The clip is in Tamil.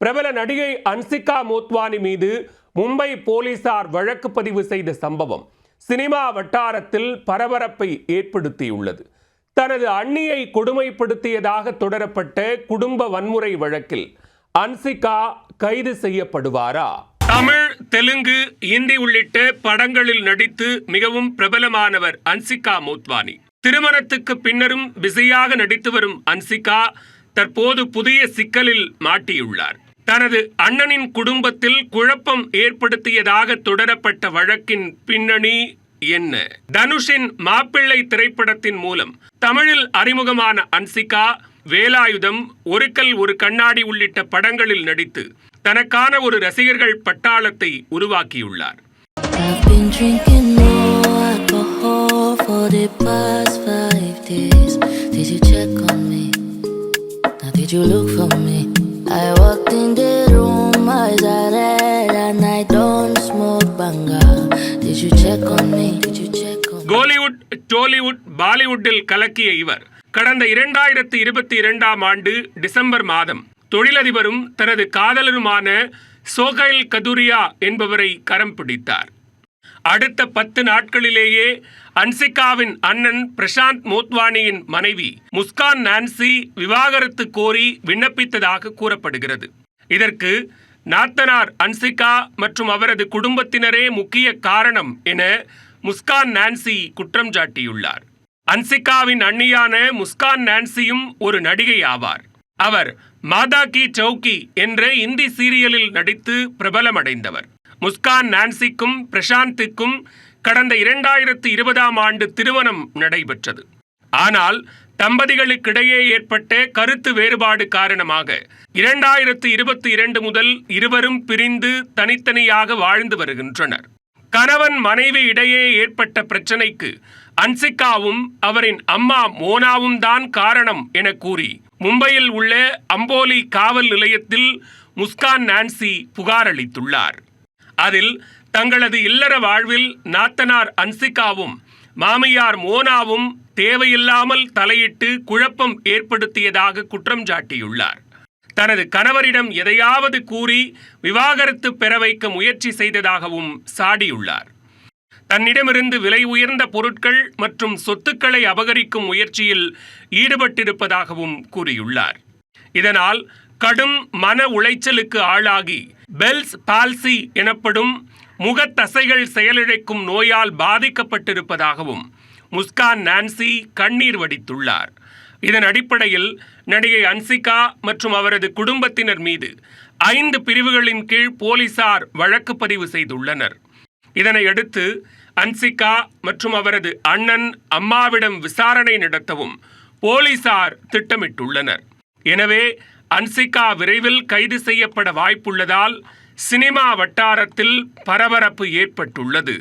பிரபல நடிகை அன்சிகா மோத்வானி மீது மும்பை போலீசார் வழக்கு பதிவு செய்த சம்பவம் சினிமா வட்டாரத்தில் பரபரப்பை ஏற்படுத்தியுள்ளது. தனது அண்ணியை கொடுமைப்படுத்தியதாக தொடரப்பட்ட குடும்ப வன்முறை வழக்கில் அன்சிகா கைது செய்யப்படுவாரா? தமிழ், தெலுங்கு, இந்தி உள்ளிட்ட படங்களில் நடித்து மிகவும் பிரபலமானவர் அன்சிகா மோத்வானி. திருமணத்துக்கு பின்னரும் பிஸியாக நடித்து வரும் அன்சிகா தற்போது புதிய சிக்கலில் மாட்டியுள்ளார். தனது அண்ணனின் குடும்பத்தில் குழப்பம் ஏற்படுத்தியதாக தொடரப்பட்ட வழக்கின் பின்னணி என்ன? தனுஷின் மாப்பிள்ளை திரைப்படத்தின் மூலம் தமிழில் அறிமுகமான அன்சிகா வேலாயுதம், ஒரு கல் ஒரு கண்ணாடி உள்ளிட்ட படங்களில் நடித்து தனக்கான ஒரு ரசிகர்கள் பட்டாளத்தை உருவாக்கியுள்ளார். கோலிவுட், டோலிவுட், பாலிவுட்டில் கலக்கிய இவர் கடந்த 2022ஆம் ஆண்டு டிசம்பர் மாதம் தொழிலதிபரும் தனது காதலருமான சோகைல் கதுரியா என்பவரை கரம் பிடித்தார். அடுத்த 10 நாட்களிலேயே அன்சிகாவின் அண்ணன் பிரசாந்த் மோத்வானியின் மனைவி முஸ்கான் நான்சி விவாகரத்து கோரி விண்ணப்பித்ததாக கூறப்படுகிறது. இதற்கு நாத்தனார் அன்சிகா மற்றும் அவரது குடும்பத்தினரே முக்கிய காரணம் என முஸ்கான் நான்சி குற்றம் சாட்டியுள்ளார். அன்சிகாவின் அண்ணியான முஸ்கான் நான்சியும் ஒரு நடிகை ஆவார். அவர் மாதா கி சௌக்கி என்ற இந்தி சீரியலில் நடித்து பிரபலமடைந்தவர். முஸ்கான் நான்சிக்கும் பிரசாந்திற்கும் கடந்த 2020ஆம் ஆண்டு திருமணம் நடைபெற்றது. ஆனால் தம்பதிகளுக்கிடையே ஏற்பட்ட கருத்து வேறுபாடு காரணமாக 2022 முதல் இருவரும் பிரிந்து தனித்தனியாக வாழ்ந்து வருகின்றனர். கணவன் மனைவி இடையே ஏற்பட்ட பிரச்சனைக்கு அன்சிகாவும் அவரின் அம்மா மோனாவும் தான் காரணம் என கூறி மும்பையில் உள்ள அம்போலி காவல் நிலையத்தில் முஸ்கான் நான்சி புகார் அளித்துள்ளார். அதில் தங்களது இல்லற வாழ்வில் நாத்தனார் அன்சிகாவும் மாமியார் மோனாவும் தேவையில்லாமல் தலையிட்டு குழப்பம் ஏற்படுத்தியதாக குற்றம் சாட்டியுள்ளார். தனது கணவரிடம் எதையாவது கூறி விவாகரத்து பெற வைக்க முயற்சி செய்ததாகவும் சாடியுள்ளார். தன்னிடமிருந்து விலை உயர்ந்த பொருட்கள் மற்றும் சொத்துக்களை அபகரிக்கும் முயற்சியில் ஈடுபட்டிருப்பதாகவும் கூறியுள்ளார். இதனால் கடும் மன உளைச்சலுக்கு ஆளாகி பெல்ஸ் பால்சி எனப்படும் முகத்தசைகள் செயலிழக்கும் நோயால் பாதிக்கப்பட்டிருப்பதாகவும் முஸ்கான் நான்சி கண்ணீர் வடித்துள்ளார். இதன் அடிப்படையில் நடிகை அன்சிகா மற்றும் அவரது குடும்பத்தினர் மீது 5 பிரிவுகளின் கீழ் போலீசார் வழக்கு பதிவு செய்துள்ளனர். இதனையடுத்து அன்சிகா மற்றும் அவரது அண்ணன் அம்மாவிடம் விசாரணை நடத்தவும் போலீசார் திட்டமிட்டுள்ளனர். எனவே அன்சிகா விரைவில் கைது செய்யப்பட வாய்ப்புள்ளதால் சினிமா வட்டாரத்தில் பரபரப்பு ஏற்பட்டுள்ளது.